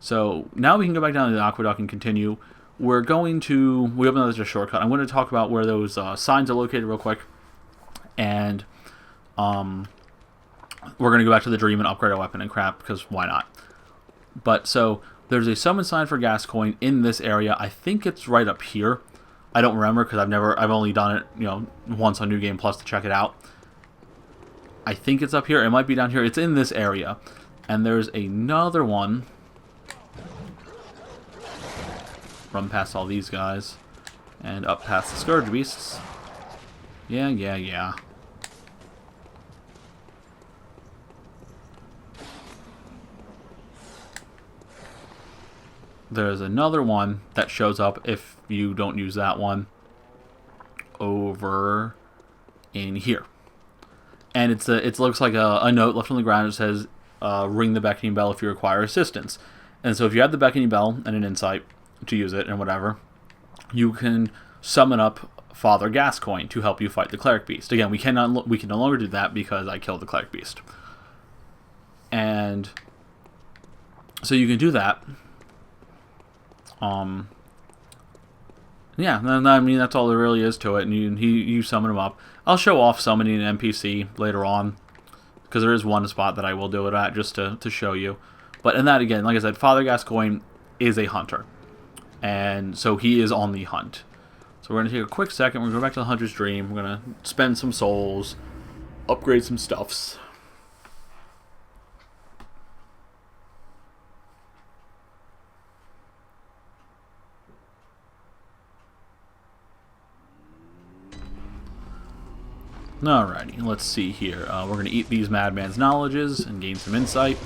So now we can go back down to the aqueduct and continue. We open up a shortcut. I'm going to talk about where those signs are located real quick. And we're going to go back to the dream and upgrade our weapon and crap, because why not? But so there's a summon sign for Gascoigne in this area. I think it's right up here. I don't remember because I've only done it, once on New Game Plus to check it out. I think it's up here. It might be down here. It's in this area. And there's another one. Run past all these guys. And up past the Scourge Beasts. Yeah. There's another one that shows up if you don't use that one over in here. And it looks like a note left on the ground that says, ring the beckoning bell if you require assistance. And so if you have the beckoning bell and an insight to use it and whatever, you can summon up Father Gascoigne to help you fight the Cleric Beast. Again, we can no longer do that because I killed the Cleric Beast. And so you can do that. Yeah, I mean, that's all there really is to it, and you summon him up. I'll show off summoning an NPC later on, because there is one spot that I will do it at, just to show you. But in that, again, like I said, Father Gascoigne is a hunter, and so he is on the hunt. So we're going to take a quick second, we're going to go back to the Hunter's Dream, we're going to spend some souls, upgrade some stuffs. Alrighty, let's see here. We're going to eat these Madman's knowledges and gain some insight.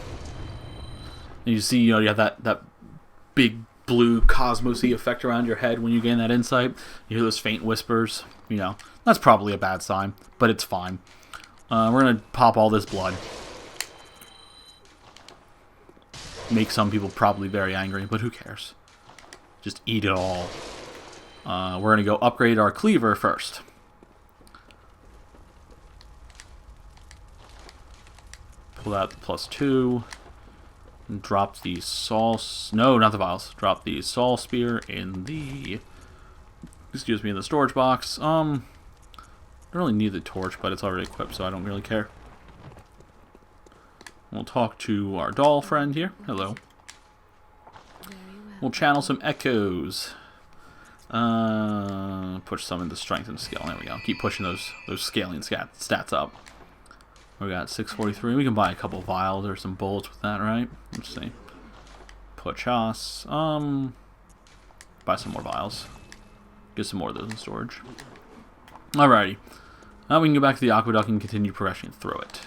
And you see, you have that big blue cosmosy effect around your head when you gain that insight. You hear those faint whispers. That's probably a bad sign, but it's fine. We're going to pop all this blood. Make some people probably very angry, but who cares? Just eat it all. We're going to go upgrade our cleaver first. Pull out the +2. And drop the no, not the vials. Drop the Saul Spear in the, in the storage box. I don't really need the torch, but it's already equipped, so I don't really care. We'll talk to our doll friend here. Hello. We'll channel some echoes. Push some into strength and skill. There we go. Keep pushing those scaling stats up. We got 643. We can buy a couple vials or some bullets with that, right? Let's see. Put Chas. Buy some more vials. Get some more of those in storage. Alrighty. Now we can go back to the aqueduct and continue progressing through it.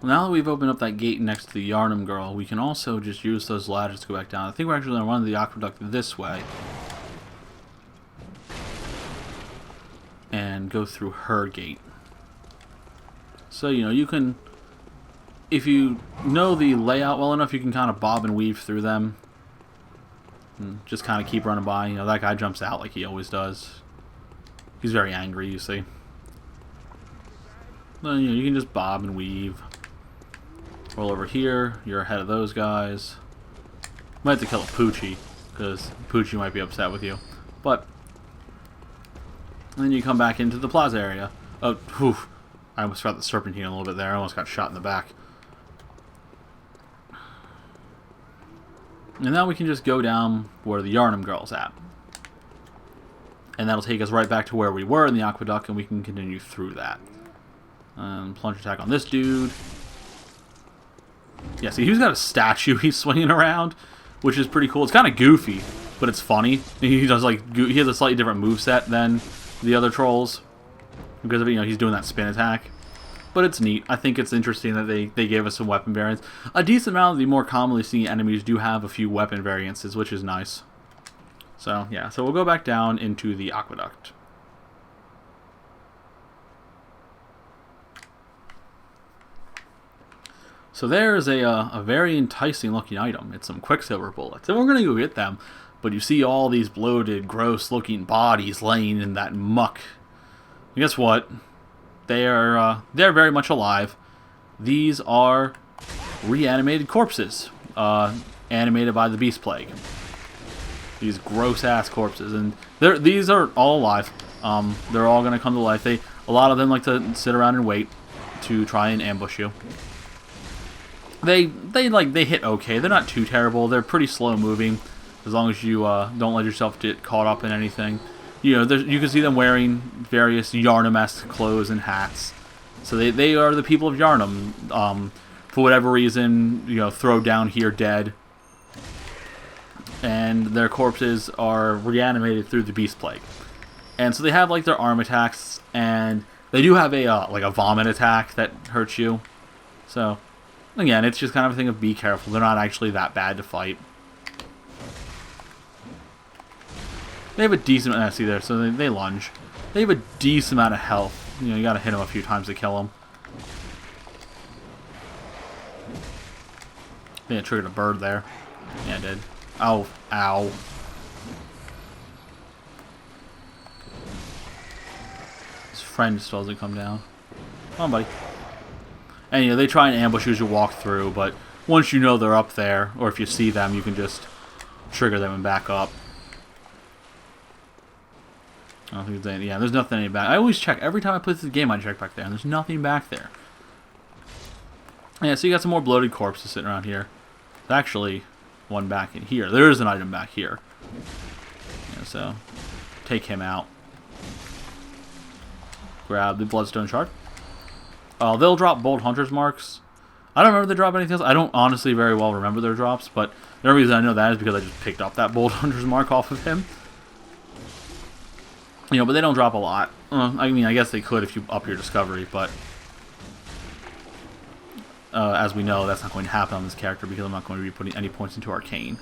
Well, now that we've opened up that gate next to the Yharnam girl, we can also just use those ladders to go back down. I think we're actually going to run the aqueduct this way. And go through her gate. So, you can, if you know the layout well enough, you can kind of bob and weave through them. And just kind of keep running by. That guy jumps out like he always does. He's very angry, you see. Then, you can just bob and weave. Roll over here. You're ahead of those guys. Might have to kill a Poochie, because Poochie might be upset with you. But then you come back into the plaza area. Oh, whew. I almost got the serpentine a little bit there. I almost got shot in the back. And now we can just go down where the Yharnam girl's at. And that'll take us right back to where we were in the aqueduct, and we can continue through that. Plunge attack on this dude. Yeah, see, he's got a statue he's swinging around, which is pretty cool. It's kind of goofy, but it's funny. He does he has a slightly different moveset than the other trolls because of, he's doing that spin attack. But it's neat. I think it's interesting that they gave us some weapon variants. A decent amount of the more commonly seen enemies do have a few weapon variances, which is nice. So, yeah. So we'll go back down into the aqueduct. So there's a very enticing looking item. It's some Quicksilver bullets. And we're going to go get them. But you see all these bloated, gross looking bodies laying in that muck. And guess what? They're very much alive. These are reanimated corpses, animated by the Beast Plague. These gross-ass corpses, and these are all alive. They're all gonna come to life. A lot of them like to sit around and wait to try and ambush you. They hit okay. They're not too terrible. They're pretty slow moving, as long as you don't let yourself get caught up in anything. You can see them wearing various Yharnam-esque clothes and hats. So they are the people of Yharnam. For whatever reason, throw down here dead. And their corpses are reanimated through the Beast Plague. And so they have their arm attacks, and they do have a vomit attack that hurts you. So again, it's just kind of a thing of be careful. They're not actually that bad to fight. They have a decent amount, see there, so they lunge. They have a decent amount of health. You gotta hit them a few times to kill them. I think I triggered a bird there. Yeah, I did. Oh, ow. His friend still doesn't come down. Come on, buddy. And they try and ambush you as you walk through, but once you know they're up there, or if you see them, you can just trigger them and back up. I don't think there's any, there's nothing any back. I always check. Every time I play this game, I check back there, and there's nothing back there. Yeah, so you got some more bloated corpses sitting around here. There's actually one back in here. There is an item back here. Yeah, so take him out. Grab the bloodstone shard. They'll drop bolt hunter's marks. I don't remember they drop anything else. I don't honestly very well remember their drops, but the only reason I know that is because I just picked up that bolt hunter's mark off of him. But they don't drop a lot. I mean, I guess they could if you up your discovery, but as we know, that's not going to happen on this character because I'm not going to be putting any points into Arcane.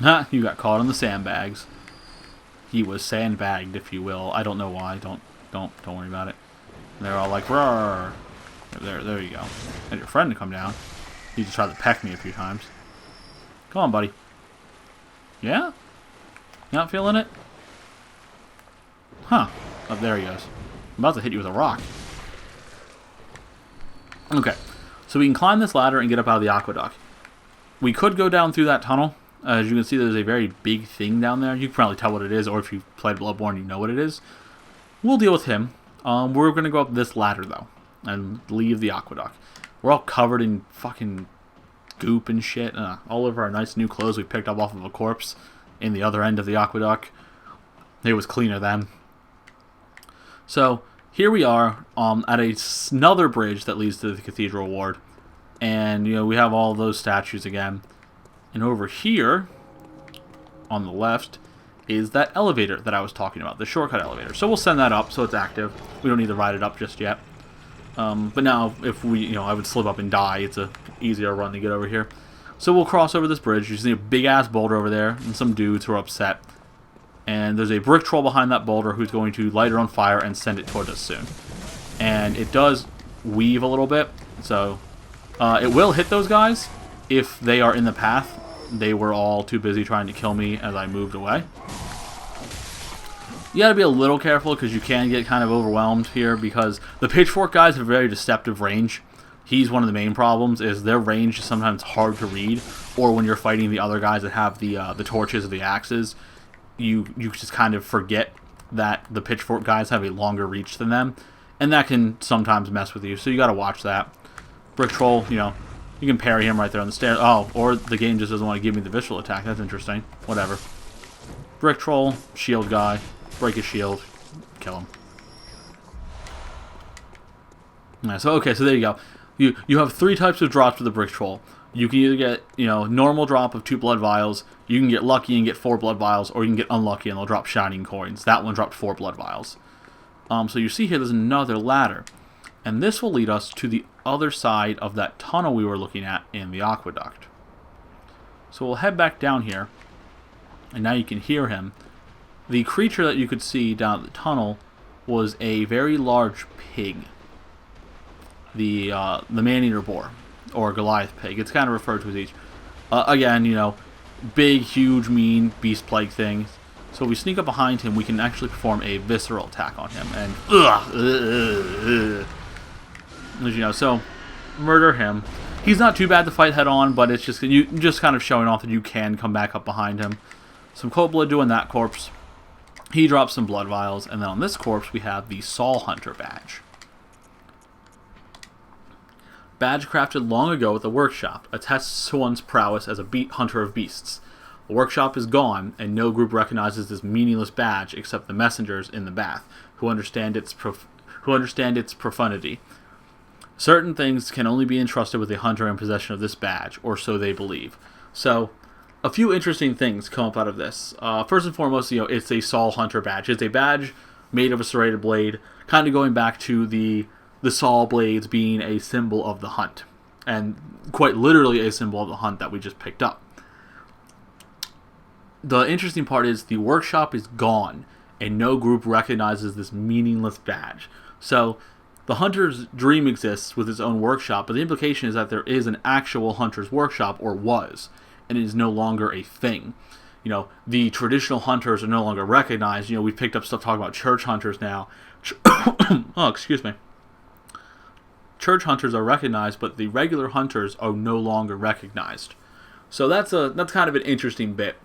Ha! You got caught on the sandbags. He was sandbagged, if you will. I don't know why. Don't worry about it. And they're all like, roar. There you go. And your friend to come down. He just tried to peck me a few times. Come on, buddy. Yeah? Not feeling it? Huh. Oh, there he goes. I'm about to hit you with a rock. Okay. So we can climb this ladder and get up out of the aqueduct. We could go down through that tunnel. As you can see, there's a very big thing down there. You can probably tell what it is, or if you've played Bloodborne, you know what it is. We'll deal with him. We're going to go up this ladder, though, and leave the aqueduct. We're all covered in fucking goop and shit. All over our nice new clothes we picked up off of a corpse in the other end of the aqueduct. It was cleaner then. So here we are at another bridge that leads to the Cathedral Ward. And, we have all those statues again. And over here, on the left, is that elevator that I was talking about, the shortcut elevator. So we'll send that up so it's active. We don't need to ride it up just yet. But now, if I would slip up and die, it's a easier run to get over here. So we'll cross over this bridge. You see a big-ass boulder over there, and some dudes who are upset. And there's a brick troll behind that boulder who's going to light it on fire and send it toward us soon. And it does weave a little bit, so it will hit those guys if they are in the path. They were all too busy trying to kill me as I moved away. You gotta be a little careful because you can get kind of overwhelmed here because the pitchfork guys have a very deceptive range. He's one of the main problems, is their range is sometimes hard to read, or when you're fighting the other guys that have the torches or the axes, you just kind of forget that the pitchfork guys have a longer reach than them, and that can sometimes mess with you, so you gotta watch that. Brick troll, you can parry him right there on the stairs. Oh, or the game just doesn't want to give me the visual attack. That's interesting. Whatever. Brick troll, shield guy, break his shield, kill him. Yeah, so there you go. You have three types of drops with the brick troll. You can either get, normal drop of 2 blood vials, you can get lucky and get 4 blood vials, or you can get unlucky and they'll drop shining coins. That one dropped 4 blood vials. So you see here there's another ladder. And this will lead us to the other side of that tunnel we were looking at in the aqueduct. So we'll head back down here. And now you can hear him. The creature that you could see down at the tunnel was a very large pig. The man-eater boar, or Goliath pig. It's kind of referred to as each. Again, big, huge, mean, beast plague things. So if we sneak up behind him, we can actually perform a visceral attack on him. And, so murder him. He's not too bad to fight head on, but it's just kind of showing off that you can come back up behind him. Some cold blood doing that corpse. He drops some blood vials, and then on this corpse we have the Saul Hunter badge. Badge crafted long ago at the workshop attests to one's prowess as a hunter of beasts. The workshop is gone, and no group recognizes this meaningless badge except the messengers in the bath, who understand its profundity. Certain things can only be entrusted with a hunter in possession of this badge, or so they believe. So, a few interesting things come up out of this. First and foremost, it's a Saul Hunter badge. It's a badge made of a serrated blade, kind of going back to the Saul blades being a symbol of the hunt, and quite literally a symbol of the hunt that we just picked up. The interesting part is the workshop is gone, and no group recognizes this meaningless badge. So, the hunter's dream exists with its own workshop, but the implication is that there is an actual hunter's workshop, or was, and it is no longer a thing. The traditional hunters are no longer recognized. We've picked up stuff talking about church hunters now. Oh, excuse me. Church hunters are recognized, but the regular hunters are no longer recognized. So that's kind of an interesting bit.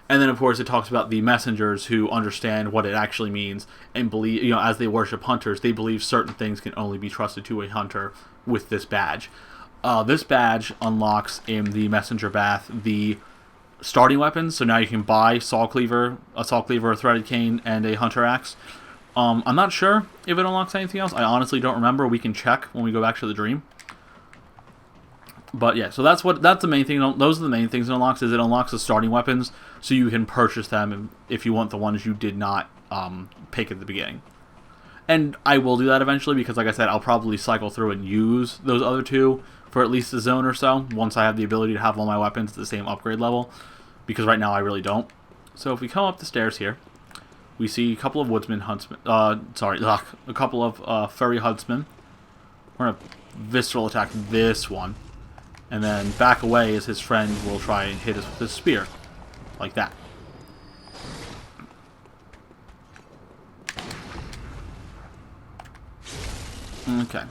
And then, of course, it talks about the messengers who understand what it actually means and believe, as they worship hunters, they believe certain things can only be trusted to a hunter with this badge. This badge unlocks in the messenger bath the starting weapons. So now you can buy a saw cleaver, a threaded cane, and a hunter axe. I'm not sure if it unlocks anything else. I honestly don't remember. We can check when we go back to the dream. But yeah, so that's the main thing. Those are the main things it unlocks. Is it unlocks the starting weapons, so you can purchase them if you want the ones you did not pick at the beginning. And I will do that eventually because, like I said, I'll probably cycle through and use those other two for at least a zone or so once I have the ability to have all my weapons at the same upgrade level. Because right now I really don't. So if we come up the stairs here, we see a couple of a couple of furry huntsmen. We're gonna visceral attack this one. And then back away as his friend will try and hit us with his spear. Like that. Okay.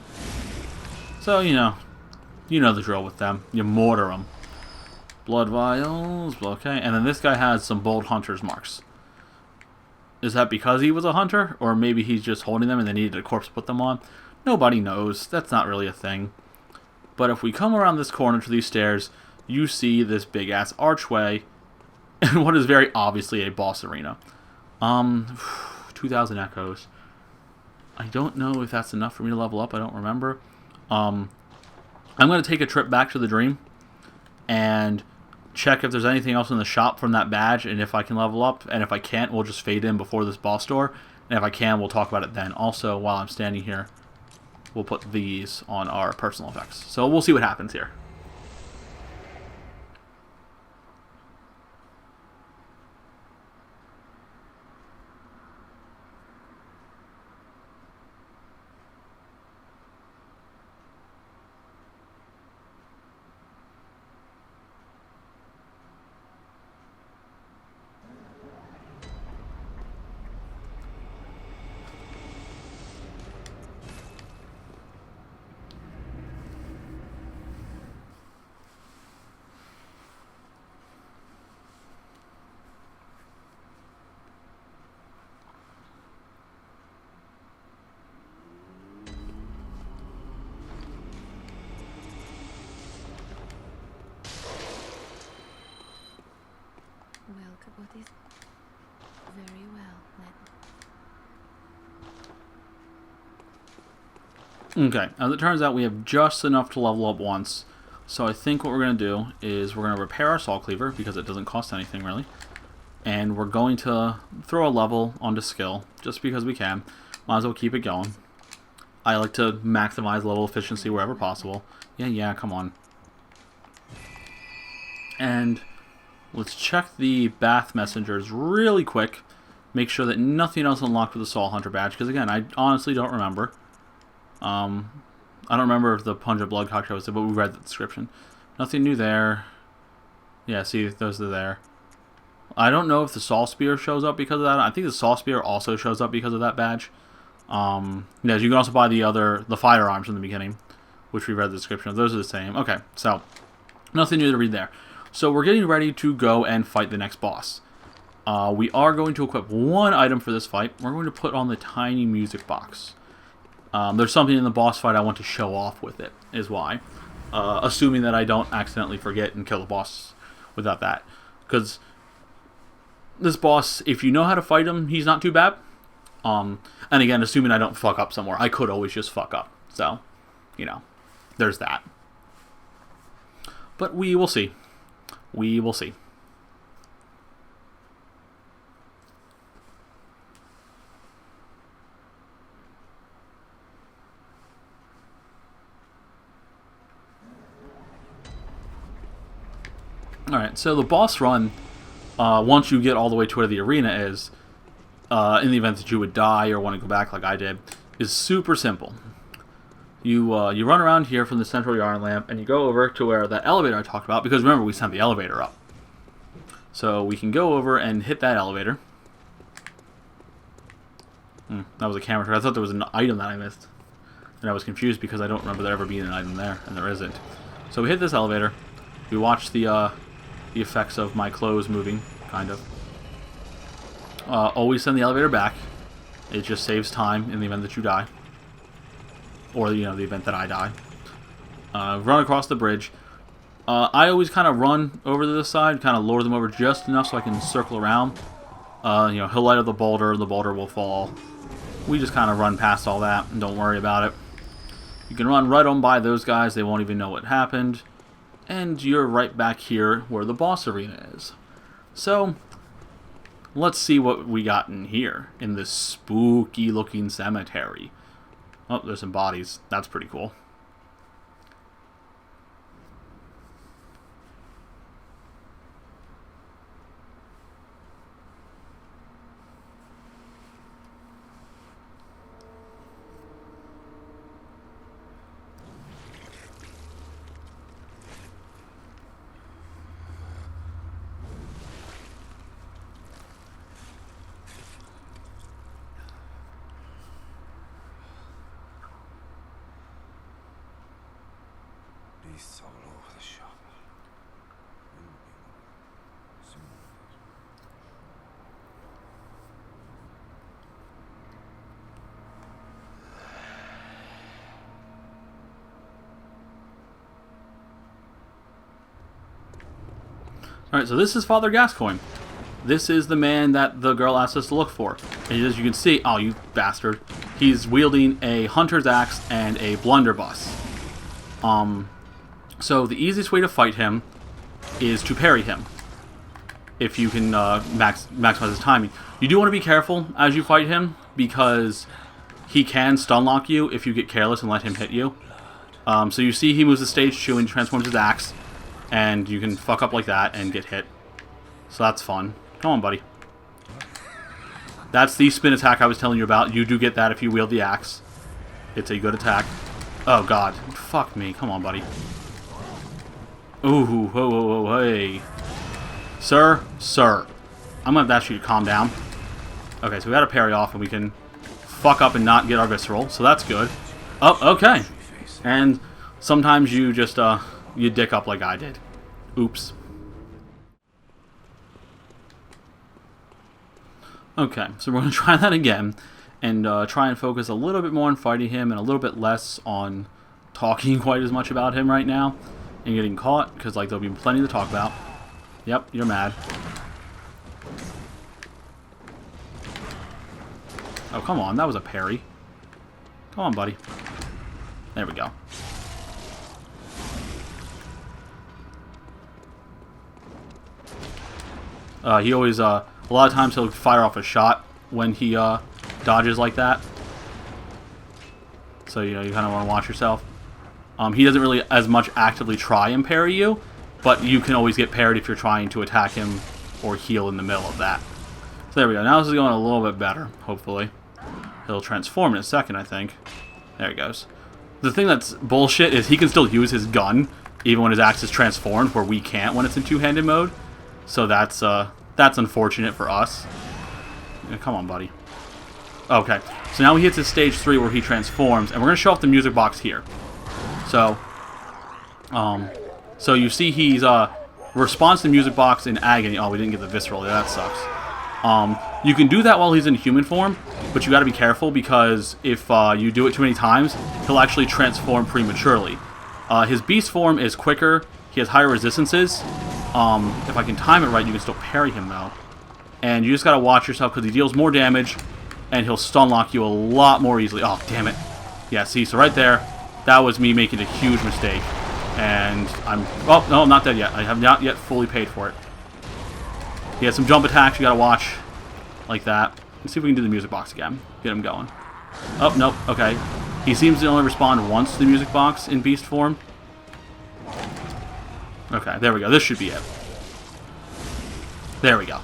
So, you know the drill with them. You mortar them. Blood vials, okay. And then this guy has some bold hunter's marks. Is that because he was a hunter? Or maybe he's just holding them and they needed a corpse to put them on? Nobody knows. That's not really a thing. But if we come around this corner to these stairs, you see this big-ass archway and what is very obviously a boss arena. 2,000 echoes. I don't know if that's enough for me to level up. I don't remember. I'm going to take a trip back to the dream and check if there's anything else in the shop from that badge and if I can level up. And if I can't, we'll just fade in before this boss door. And if I can, we'll talk about it then. Also, while I'm standing here, we'll put these on our personal effects. So we'll see what happens here. Very well, then. Okay, as it turns out, we have just enough to level up once. So I think what we're going to do is we're going to repair our Soul Cleaver because it doesn't cost anything really. And we're going to throw a level onto skill just because we can. Might as well keep it going. I like to maximize level efficiency wherever possible. Yeah, come on. And let's check the Bath Messengers really quick. Make sure that nothing else unlocked with the Soul Hunter badge. Because again, I honestly don't remember. I don't remember if the Pungent Blood Cocktail was there, but we read the description. Nothing new there. Yeah, see, those are there. I don't know if the Saw Spear shows up because of that. I think the Saw Spear also shows up because of that badge. Yeah, you can also buy the firearms in the beginning, which we read the description of. Those are the same. Okay, so nothing new to read there. So we're getting ready to go and fight the next boss. We are going to equip one item for this fight. We're going to put on the tiny music box. There's something in the boss fight I want to show off with it, is why. Assuming that I don't accidentally forget and kill the boss without that. Because this boss, if you know how to fight him, he's not too bad. And again, assuming I don't fuck up somewhere. I could always just fuck up. So, you know, there's that. But we will see. We will see. Alright, so the boss run, once you get all the way to where the arena is, in the event that you would die or want to go back like I did, is super simple. You run around here from the central yarn lamp, and you go over to where that elevator I talked about, because remember, we sent the elevator up. So we can go over and hit that elevator. That was a camera trick. I thought there was an item that I missed. And I was confused because I don't remember there ever being an item there, and there isn't. So we hit this elevator. We watch the effects of my clothes moving, kind of. Always send the elevator back. It just saves time in the event that you die. Or, you know, the event that I die. Run across the bridge. I always kind of run over to this side, kind of lure them over just enough so I can circle around. You know, he'll light up the boulder will fall. We just kind of run past all that and don't worry about it. You can run right on by those guys, they won't even know what happened. And you're right back here where the boss arena is. So, let's see what we got in here, in this spooky looking cemetery. Oh, there's some bodies. That's pretty cool. Beasts all over the shop. Alright, so this is Father Gascoigne. This is the man that the girl asked us to look for. And as you can see, oh, you bastard, he's wielding a hunter's axe and a blunderbuss. So the easiest way to fight him is to parry him. If you can maximize his timing. You do want to be careful as you fight him, because he can stun lock you if you get careless and let him hit you. So you see he moves the stage 2 and transforms his axe, and you can fuck up like that and get hit. So that's fun. Come on, buddy. That's the spin attack I was telling you about. You do get that if you wield the axe. It's a good attack. Oh, God. Fuck me. Come on, buddy. Ooh, whoa, whoa, whoa, hey. Sir, I'm gonna ask you to calm down. Okay, so we got to parry off, and we can fuck up and not get our visceral, so that's good. Oh, okay. And sometimes you just, you dick up like I did. Oops. Okay, so we're gonna try that again, and try and focus a little bit more on fighting him, and a little bit less on talking quite as much about him right now. And getting caught, because like there'll be plenty to talk about. Yep, you're mad. Oh, come on, that was a parry. Come on, buddy. There we go. He always, a lot of times he'll fire off a shot when he dodges like that. So, you know, you kind of want to watch yourself. He doesn't really as much actively try and parry you, but you can always get parried if you're trying to attack him or heal in the middle of that. So there we go. Now this is going a little bit better, hopefully. He'll transform in a second, I think. There he goes. The thing that's bullshit is he can still use his gun even when his axe is transformed, where we can't when it's in two-handed mode. So that's unfortunate for us. Yeah, come on, buddy. Okay, so now he hits his stage 3 where he transforms, and we're going to show off the music box here. So you see he's responds to the music box in agony. Oh, we didn't get the visceral. That sucks. You can do that while he's in human form, but you got to be careful because if you do it too many times, he'll actually transform prematurely. His beast form is quicker. He has higher resistances. If I can time it right, you can still parry him though. And you just got to watch yourself because he deals more damage, and he'll stun lock you a lot more easily. Oh, damn it. Yeah, see, so right there, that was me making a huge mistake. And oh, no, I'm not dead yet. I have not yet fully paid for it. He has some jump attacks you gotta watch. Like that. Let's see if we can do the music box again. Get him going. Oh, nope, okay. He seems to only respond once to the music box in beast form. Okay, there we go. This should be it. There we go.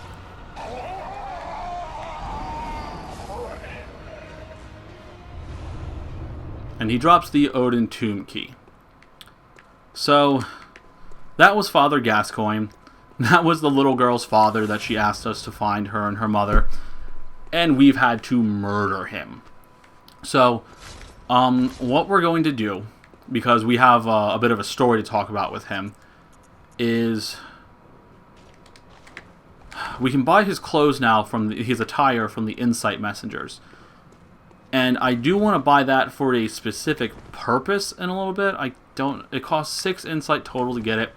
And he drops the Odin Tomb Key. So, that was Father Gascoigne. That was the little girl's father that she asked us to find, her and her mother. And we've had to murder him. So, what we're going to do, because we have a bit of a story to talk about with him, is we can buy his clothes now from his attire from the Insight Messengers. And I do want to buy that for a specific purpose in a little bit. It costs 6 insight total to get it.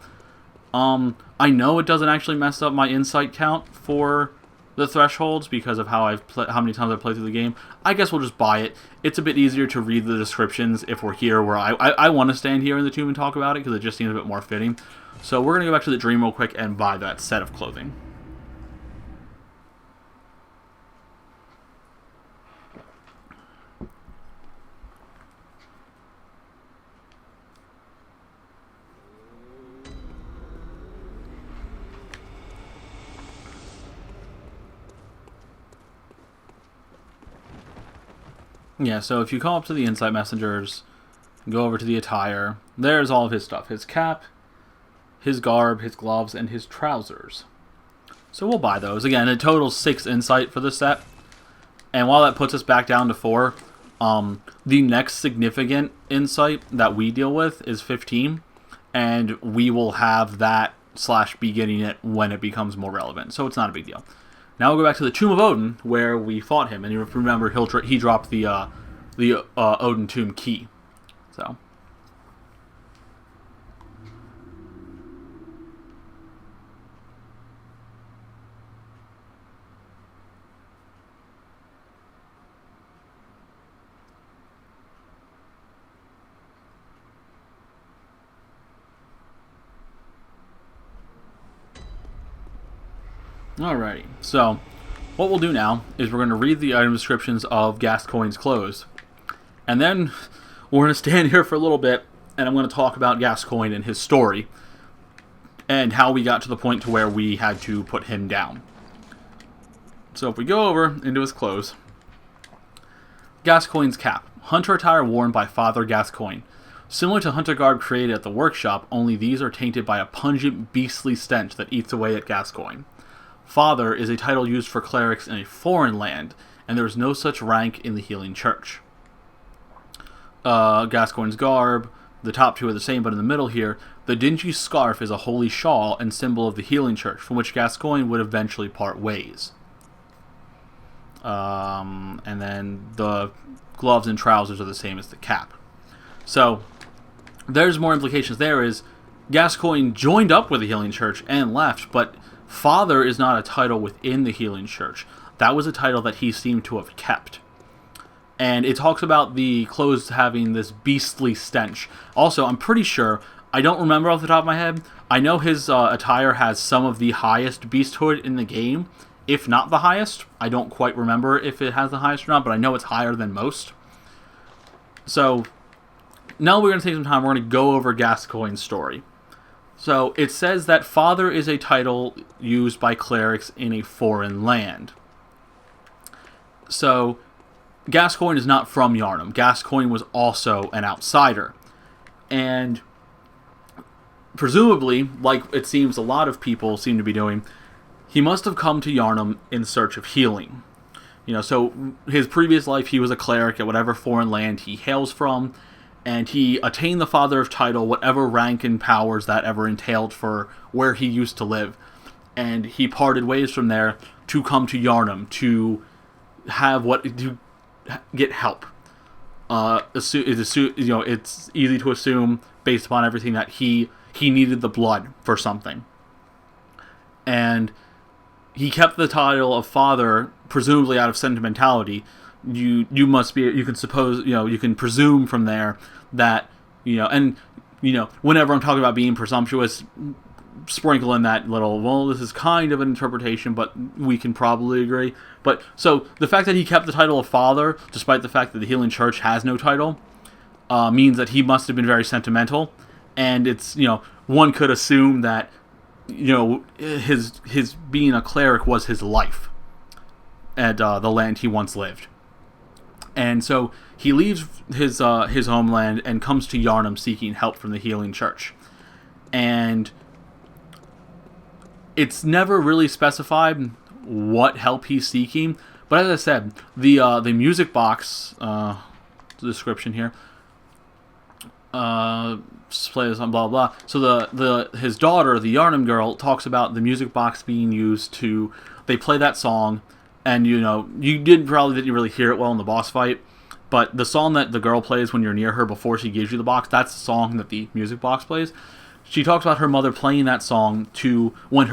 I know it doesn't actually mess up my insight count for the thresholds because of how many times I've played through the game. I guess we'll just buy it. It's a bit easier to read the descriptions if we're here, where I want to stand here in the tomb and talk about it because it just seems a bit more fitting. So we're going to go back to the dream real quick and buy that set of clothing. Yeah, so if you come up to the Insight Messengers, go over to the attire, there's all of his stuff. His cap, his garb, his gloves, and his trousers. So we'll buy those. Again, it totals 6 insight for this set. And while that puts us back down to 4, the next significant insight that we deal with is 15. And we will have that / be getting it when it becomes more relevant. So it's not a big deal. Now we'll go back to the Tomb of Odin, where we fought him, and you remember he dropped the Odin Tomb Key. So. Alrighty, so what we'll do now is we're going to read the item descriptions of Gascoigne's clothes. And then we're going to stand here for a little bit, and I'm going to talk about Gascoigne and his story, and how we got to the point to where we had to put him down. So if we go over into his clothes, Gascoigne's cap, hunter attire worn by Father Gascoigne. Similar to hunter garb created at the workshop, only these are tainted by a pungent, beastly stench that eats away at Gascoigne. Father is a title used for clerics in a foreign land, and there is no such rank in the Healing Church. Gascoigne's garb, the top two are the same, but in the middle here, the dingy scarf is a holy shawl and symbol of the Healing Church, from which Gascoigne would eventually part ways. And then the gloves and trousers are the same as the cap. So, there's more implications there. Is Gascoigne joined up with the Healing Church and left, but Father is not a title within the Healing Church. That was a title that he seemed to have kept. And it talks about the clothes having this beastly stench. Also, I'm pretty sure I don't remember off the top of my head. I know his attire has some of the highest beasthood in the game, if not the highest. I don't quite remember if it has the highest or not, but I know it's higher than most. So, now we're going to take some time. We're going to go over Gascoigne's story. So, it says that Father is a title used by clerics in a foreign land. So, Gascoigne is not from Yharnam. Gascoigne was also an outsider. And presumably, like it seems a lot of people seem to be doing, he must have come to Yharnam in search of healing. So his previous life, he was a cleric at whatever foreign land he hails from, and he attained the Father of title, whatever rank and powers that ever entailed for where he used to live. And he parted ways from there to come to Yharnam to get help. It's easy to assume, based upon everything, that he needed the blood for something. And he kept the title of Father, presumably out of sentimentality. You can presume from there that, whenever I'm talking about being presumptuous, sprinkle in that little, well, this is kind of an interpretation, but we can probably agree. But, so, the fact that he kept the title of Father, despite the fact that the Healing Church has no title, means that he must have been very sentimental. And it's, one could assume that, his being a cleric was his life at the land he once lived. And so he leaves his homeland and comes to Yharnam seeking help from the Healing Church. And it's never really specified what help he's seeking, but as I said, the music box description here play this on blah blah. So his daughter, the Yharnam girl, talks about the music box being used to. They play that song, and you didn't really hear it well in the boss fight, but the song that the girl plays when you're near her before she gives you the box, that's the song that the music box plays. She talks about her mother playing that song to when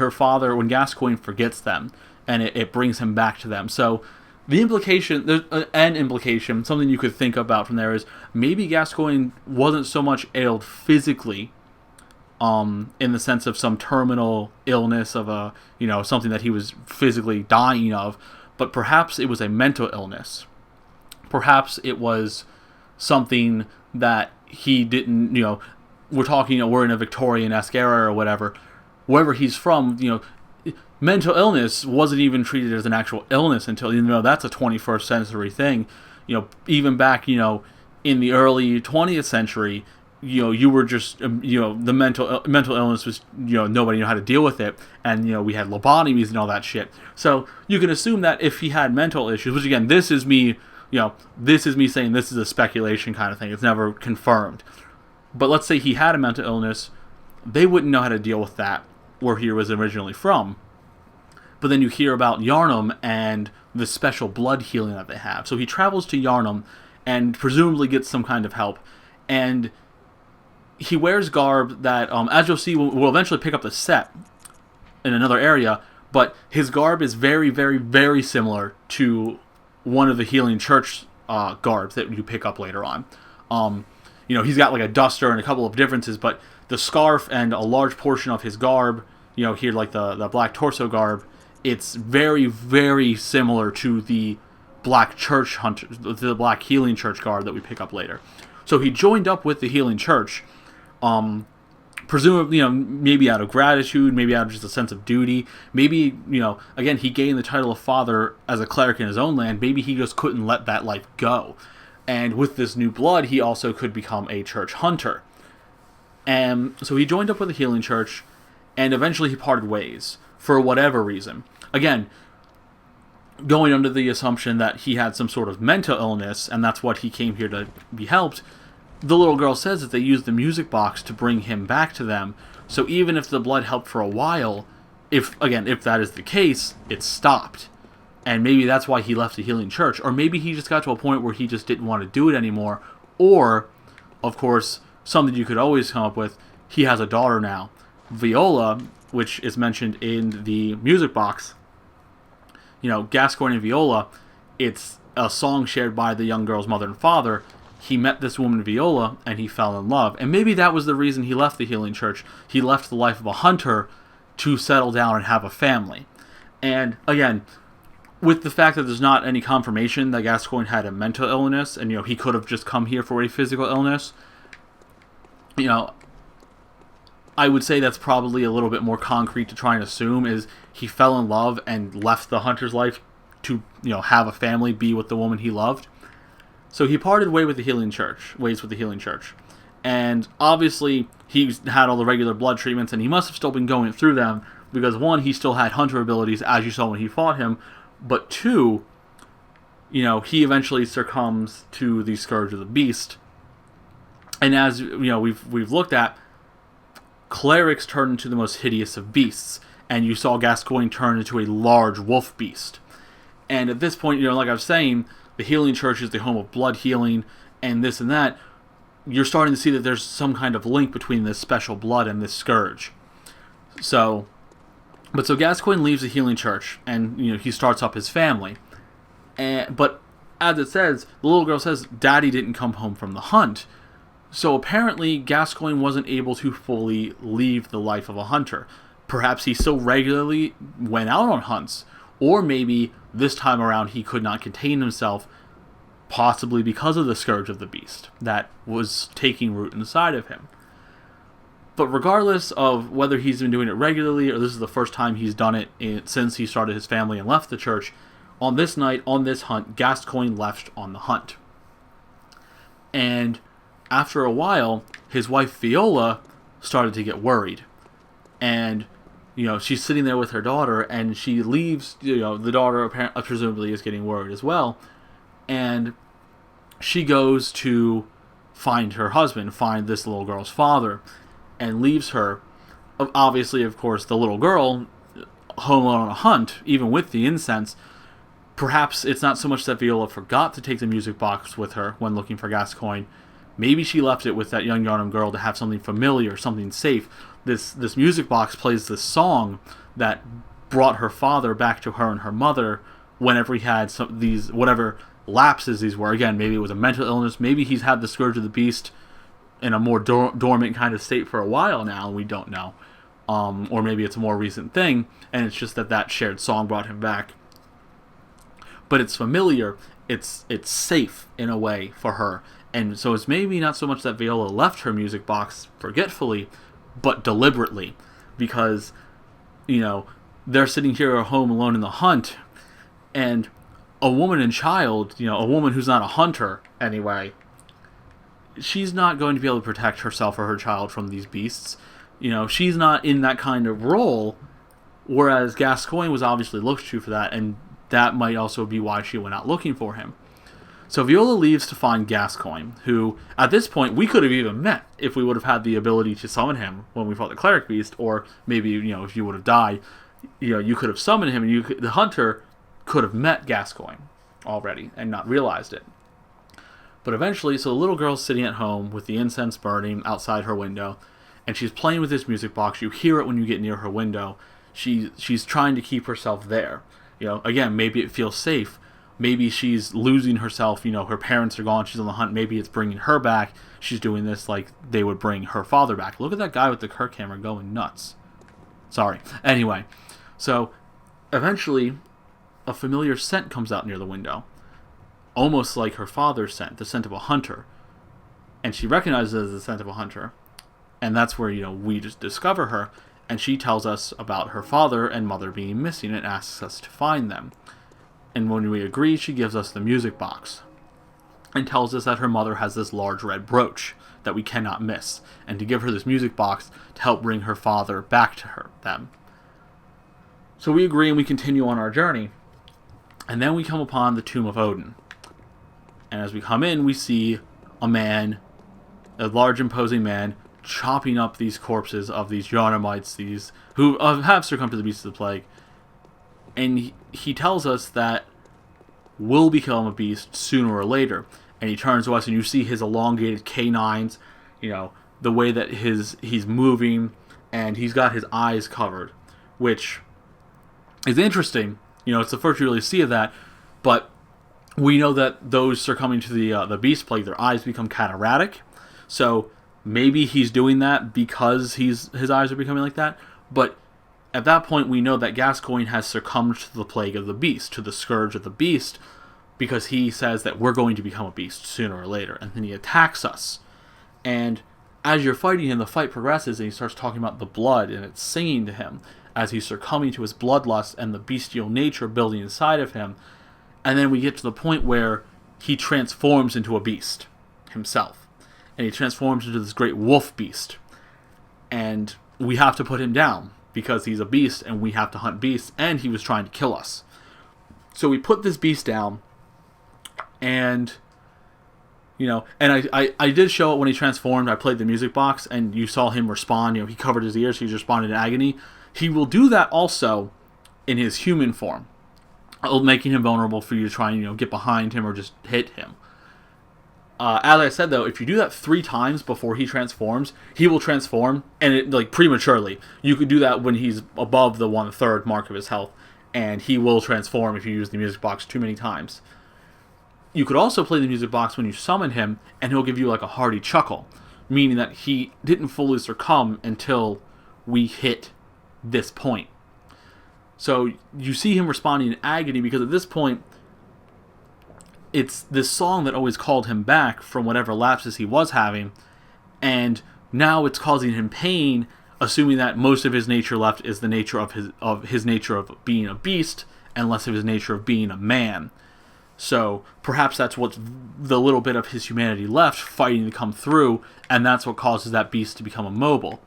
Gascoigne forgets them, and it brings him back to them. So the implication, there's an implication, something you could think about from there is maybe Gascoigne wasn't so much ailed physically, in the sense of some terminal illness of something that he was physically dying of, but perhaps it was a mental illness. Perhaps it was something that he didn't, we're talking, we're in a Victorian-esque era or whatever, wherever he's from, mental illness wasn't even treated as an actual illness until, that's a 21st century thing. Even back, in the early 20th century, you were just, the mental illness was, nobody knew how to deal with it. And, we had lobotomies and all that shit. So you can assume that if he had mental issues, which again, this is me saying this is a speculation kind of thing. It's never confirmed. But let's say he had a mental illness, they wouldn't know how to deal with that where he was originally from. But then you hear about Yharnam and the special blood healing that they have. So he travels to Yharnam and presumably gets some kind of help. And he wears garb that, as you'll see, will eventually pick up the set in another area. But his garb is very, very, very similar to one of the Healing Church garbs that you pick up later on. He's got like a duster and a couple of differences, but the scarf and a large portion of his garb, here like the black torso garb, it's very, very similar to the Black Healing Church garb that we pick up later. So he joined up with the Healing Church, presumably, maybe out of gratitude, maybe out of just a sense of duty. Maybe, again, he gained the title of Father as a cleric in his own land. Maybe he just couldn't let that life go. And with this new blood, he also could become a church hunter. And so he joined up with the Healing Church, and eventually he parted ways for whatever reason. Again, going under the assumption that he had some sort of mental illness, and that's what he came here to be helped, the little girl says that they used the music box to bring him back to them. So even if the blood helped for a while, if that is the case, it stopped. And maybe that's why he left the Healing Church. Or maybe he just got to a point where he just didn't want to do it anymore. Or, of course, something you could always come up with, he has a daughter now. Viola, which is mentioned in the music box, Gascoigne and Viola, it's a song shared by the young girl's mother and father. he met this woman Viola and he fell in love. And maybe that was the reason he left the Healing Church. He left the life of a hunter to settle down and have a family. And again, with the fact that there's not any confirmation that Gascoigne had a mental illness, and he could have just come here for a physical illness, I would say that's probably a little bit more concrete to try and assume is he fell in love and left the hunter's life to have a family, be with the woman he loved. So he parted ways with the Healing Church, and obviously he's had all the regular blood treatments, and he must have still been going through them because one, he still had hunter abilities as you saw when he fought him, but two, he eventually succumbs to the Scourge of the Beast, and as we've looked at, clerics turn into the most hideous of beasts, and you saw Gascoigne turn into a large wolf beast. And at this point, like I was saying, the Healing Church is the home of blood healing, and this and that. You're starting to see that there's some kind of link between this special blood and this scourge. So Gascoigne leaves the Healing Church, and he starts up his family. But as it says, the little girl says, "Daddy didn't come home from the hunt." So apparently, Gascoigne wasn't able to fully leave the life of a hunter. Perhaps he still regularly went out on hunts, or maybe this time around he could not contain himself, possibly because of the Scourge of the Beast that was taking root inside of him. But regardless of whether he's been doing it regularly or this is the first time he's done it since he started his family and left the church, on this night, on this hunt, Gascoigne left on the hunt. And after a while, his wife Viola started to get worried. And she's sitting there with her daughter, and she leaves. The daughter presumably is getting worried as well, and she goes to find her husband, find this little girl's father, and leaves her. Obviously, of course, the little girl home alone on a hunt, even with the incense. Perhaps it's not so much that Viola forgot to take the music box with her when looking for Gascoigne. Maybe she left it with that young Yharnam girl to have something familiar, something safe. This music box plays this song that brought her father back to her and her mother whenever he had these whatever lapses these were. Again, maybe it was a mental illness. Maybe he's had the Scourge of the Beast in a more dormant kind of state for a while now, and we don't know. Or maybe it's a more recent thing, and it's just that shared song brought him back. But it's familiar. It's safe in a way for her. And so it's maybe not so much that Viola left her music box forgetfully, but deliberately. Because, they're sitting here at home alone in the hunt, and a woman and child, a woman who's not a hunter anyway, she's not going to be able to protect herself or her child from these beasts. She's not in that kind of role, whereas Gascoigne was obviously looked to for that, and that might also be why she went out looking for him. So Viola leaves to find Gascoigne, who, at this point, we could have even met if we would have had the ability to summon him when we fought the Cleric Beast, or maybe, if you would have died, you could have summoned him, and the hunter could have met Gascoigne already and not realized it. But eventually, so the little girl's sitting at home with the incense burning outside her window, and she's playing with this music box. You hear it when you get near her window. She's trying to keep herself there. Again, maybe it feels safe. Maybe she's losing herself, her parents are gone, she's on the hunt, maybe it's bringing her back. She's doing this like they would bring her father back. Look at that guy with the Kirk hammer going nuts. Sorry. Anyway, so eventually a familiar scent comes out near the window. Almost like her father's scent, the scent of a hunter. And she recognizes it as the scent of a hunter. And that's where, we just discover her. And she tells us about her father and mother being missing and asks us to find them. And when we agree, she gives us the music box and tells us that her mother has this large red brooch that we cannot miss, and to give her this music box to help bring her father back to them. So we agree and we continue on our journey. And then we come upon the Tomb of Odin. And as we come in, we see a man, a large imposing man, chopping up these corpses of these Yharnamites, these who have succumbed to the Beast of the Plague. And he tells us that will become a beast sooner or later. And he turns to us, and you see his elongated canines, the way that he's moving, and he's got his eyes covered, which is interesting. It's the first you really see of that. But we know that those succumbing to the beast plague, their eyes become cataratic. So maybe he's doing that because his eyes are becoming like that. But at that point, we know that Gascoigne has succumbed to the plague of the beast, to the scourge of the beast, because he says that we're going to become a beast sooner or later, and then he attacks us. And as you're fighting him, the fight progresses, and he starts talking about the blood, and it's singing to him as he's succumbing to his bloodlust and the bestial nature building inside of him. And then we get to the point where he transforms into a beast himself. And he transforms into this great wolf beast. And we have to put him down because he's a beast and we have to hunt beasts, and he was trying to kill us. So we put this beast down, and and I did show it when he transformed. I played the music box, and you saw him respond. He covered his ears, he just responded in agony. He will do that also in his human form, making him vulnerable for you to try and get behind him or just hit him. As I said, though, if you do that 3 times before he transforms, he will transform, and prematurely. You could do that when he's above the 1/3 mark of his health, and he will transform if you use the music box too many times. You could also play the music box when you summon him, and he'll give you a hearty chuckle, meaning that he didn't fully succumb until we hit this point. So you see him responding in agony because at this point, it's this song that always called him back from whatever lapses he was having, and now it's causing him pain, assuming that most of his nature left is the nature of his nature of being a beast and less of his nature of being a man. So perhaps that's what's the little bit of his humanity left fighting to come through, and that's what causes that beast to become immobile.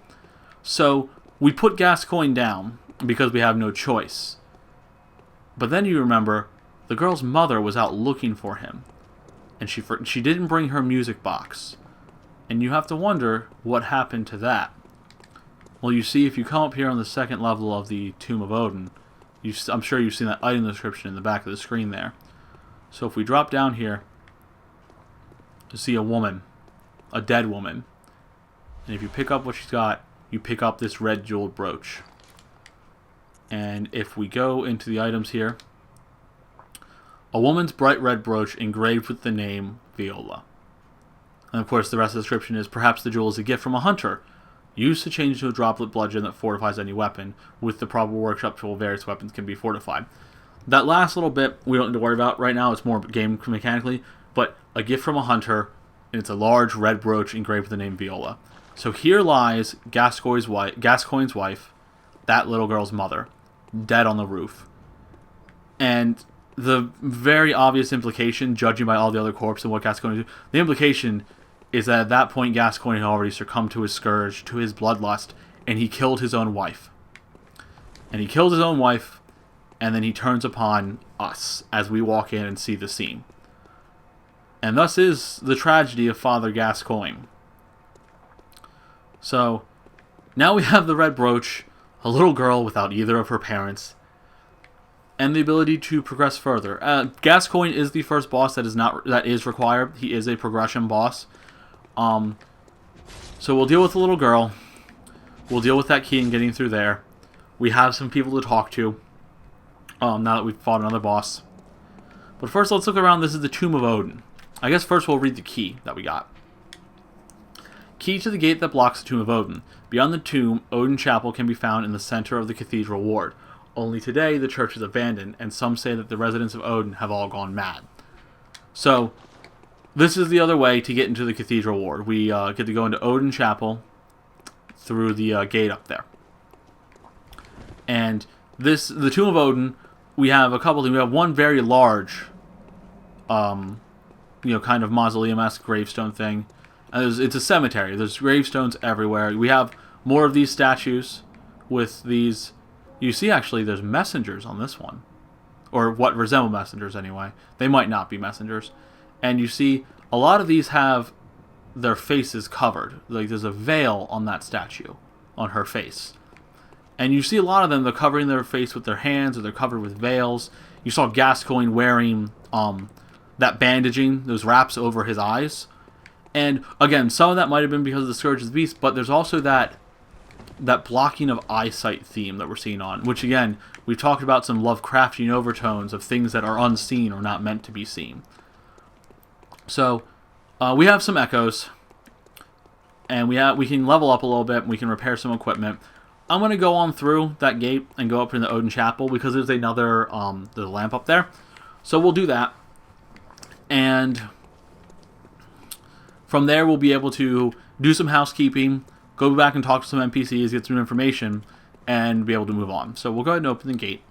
So we put Gascoigne down because we have no choice. But then you remember, the girl's mother was out looking for him, and she didn't bring her music box. And you have to wonder what happened to that. Well, you see, if you come up here on the second level of the Tomb of Odin, I'm sure you've seen that item description in the back of the screen there. So if we drop down here, you see a woman, a dead woman. And if you pick up what she's got, you pick up this red jeweled brooch. And if we go into the items here, a woman's bright red brooch engraved with the name Viola. And of course the rest of the description is, perhaps the jewel is a gift from a hunter, used to change into a droplet bludgeon that fortifies any weapon. With the proper workshop tool, various weapons can be fortified. That last little bit we don't need to worry about right now, it's more game mechanically, but a gift from a hunter, and it's a large red brooch engraved with the name Viola. So here lies Gascoigne's wife, that little girl's mother, dead on the roof. And the very obvious implication, judging by all the other corpses and what Gascoigne did, the implication is that at that point Gascoigne had already succumbed to his scourge, to his bloodlust, and he killed his own wife. And he killed his own wife, and then he turns upon us as we walk in and see the scene. And thus is the tragedy of Father Gascoigne. So, now we have the red brooch, a little girl without either of her parents, and the ability to progress further. Gascoigne is the first boss that is required. He is a progression boss. So we'll deal with the little girl. We'll deal with that key and getting through there. We have some people to talk to. Now that we've fought another boss. But first, let's look around. This is the Tomb of Odin. I guess first we'll read the key that we got. Key to the gate that blocks the Tomb of Odin. Beyond the tomb, Odin Chapel can be found in the center of the cathedral ward. Only today, the church is abandoned, and some say that the residents of Odin have all gone mad. So, this is the other way to get into the cathedral ward. We get to go into Odin Chapel through the gate up there. And the Tomb of Odin, we have a couple things. We have one very large, kind of mausoleum-esque gravestone thing. And it's a cemetery. There's gravestones everywhere. We have more of these statues with these. You see, actually, there's messengers on this one. Or what resemble messengers, anyway. They might not be messengers. And you see, a lot of these have their faces covered. Like, there's a veil on that statue, on her face. And you see a lot of them, they're covering their face with their hands, or they're covered with veils. You saw Gascoigne wearing that bandaging, those wraps over his eyes. And, again, some of that might have been because of the Scourge of the Beast, but there's also that that blocking of eyesight theme that we're seeing on, which again, we've talked about some Lovecraftian overtones of things that are unseen or not meant to be seen. So we have some echoes, and we can level up a little bit, and we can repair some equipment. I'm going to go on through that gate and go up in the Odin Chapel because there's another there's a lamp up there. So we'll do that. And from there, we'll be able to do some housekeeping, go back and talk to some NPCs, get some information, and be able to move on. So we'll go ahead and open the gate.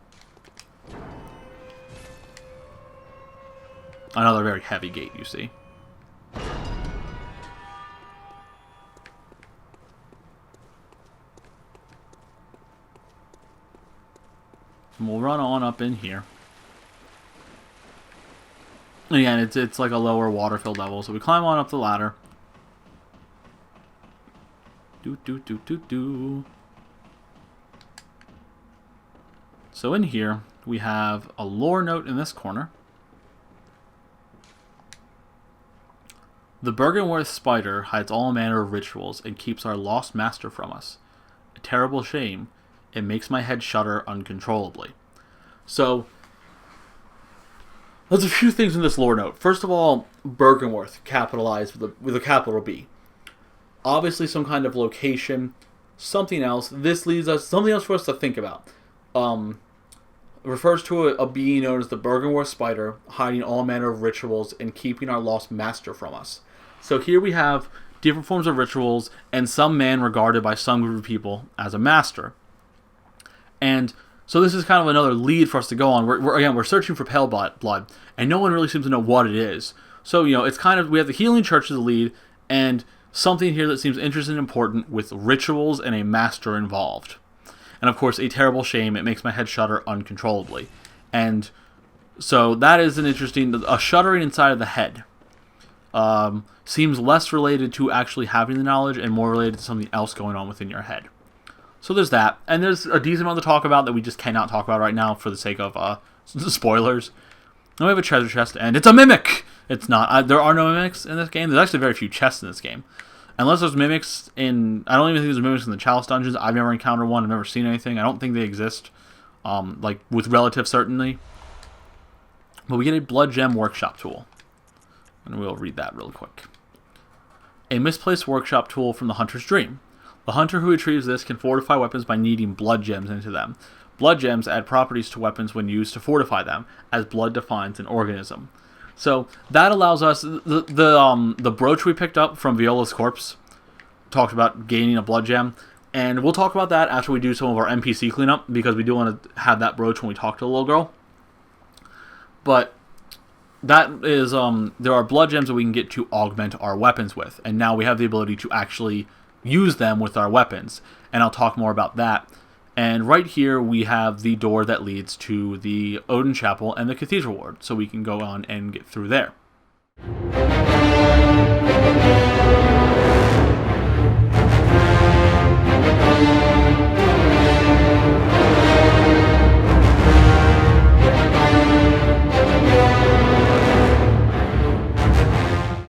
Another very heavy gate, you see. And we'll run on up in here. Again, it's like a lower water-filled level, so we climb on up the ladder. So in here, we have a lore note in this corner. The Bergenworth spider hides all manner of rituals and keeps our lost master from us. A terrible shame. It makes my head shudder uncontrollably. So, there's a few things in this lore note. First of all, Bergenworth, capitalized with a capital B. Obviously some kind of location, something else. This leads us, something else for us to think about. Refers to a being known as the Bergenworth spider, hiding all manner of rituals and keeping our lost master from us. So here we have different forms of rituals and some man regarded by some group of people as a master. And so this is kind of another lead for us to go on. We're searching for pale blood, and no one really seems to know what it is. So, it's kind of, we have the healing church as the lead, and something here that seems interesting and important with rituals and a master involved. And of course, a terrible shame. It makes my head shudder uncontrollably. And so that is an interesting, a shuddering inside of the head. Seems less related to actually having the knowledge and more related to something else going on within your head. So there's that. And there's a decent amount to talk about that we just cannot talk about right now for the sake of spoilers. And we have a treasure chest, and it's a mimic! It's not. There are no mimics in this game. There's actually very few chests in this game. Unless there's mimics in... I don't even think there's mimics in the Chalice dungeons. I've never encountered one. I've never seen anything. I don't think they exist. Like, with relative certainty. But we get a Blood Gem Workshop tool. And we'll read that real quick. A misplaced workshop tool from the Hunter's Dream. The hunter who retrieves this can fortify weapons by kneading blood gems into them. Blood gems add properties to weapons when used to fortify them, as blood defines an organism. So that allows us, the brooch we picked up from Viola's corpse talked about gaining a blood gem, and we'll talk about that after we do some of our NPC cleanup, because we do want to have that brooch when we talk to the little girl. But that is, there are blood gems that we can get to augment our weapons with, and now we have the ability to actually use them with our weapons, and I'll talk more about that. And right here we have the door that leads to the Odin Chapel and the Cathedral Ward, so we can go on and get through there.